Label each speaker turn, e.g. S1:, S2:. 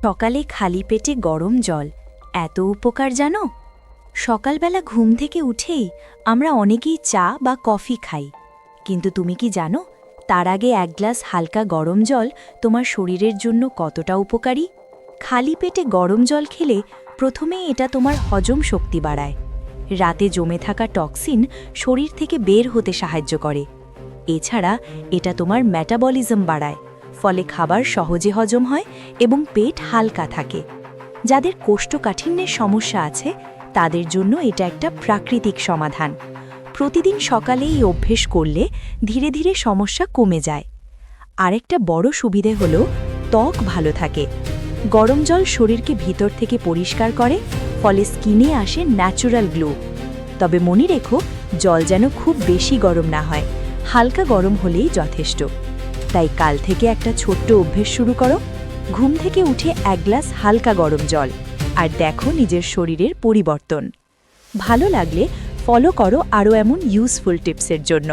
S1: সকালে খালি পেটে গরম জল এত উপকার জানো? সকালবেলা ঘুম থেকে উঠেই আমরা অনেকেই চা বা কফি খাই, কিন্তু তুমি কি জানো তার আগে এক গ্লাস হালকা গরম জল তোমার শরীরের জন্য কতটা উপকারী? খালি পেটে গরম জল খেলে প্রথমেই এটা তোমার হজম শক্তি বাড়ায়। রাতে জমে থাকা টক্সিন শরীর থেকে বের হতে সাহায্য করে। এছাড়া এটা তোমার মেটাবলিজম বাড়ায়, ফলে খাবার সহজে হজম হয় এবং পেট হালকা থাকে। যাদের কোষ্ঠকাঠিন্যের সমস্যা আছে তাদের জন্য এটা একটা প্রাকৃতিক সমাধান। প্রতিদিন সকালে এই অভ্যেস করলে ধীরে ধীরে সমস্যা কমে যায়। আরেকটা বড় সুবিধে হলো ত্বক ভালো থাকে। গরম জল শরীরকে ভিতর থেকে পরিষ্কার করে, ফলে স্কিনে আসে ন্যাচারাল গ্লো। তবে মনে রেখো, জল যেন খুব বেশি গরম না হয়, হালকা গরম হলেই যথেষ্ট। তাই কাল থেকে একটা ছোট্ট অভ্যেস শুরু করো। ঘুম থেকে উঠে এক গ্লাস হালকা গরম জল, আর দেখো নিজের শরীরের পরিবর্তন। ভালো লাগলে ফলো করো আরও এমন ইউজফুল টিপসের জন্য।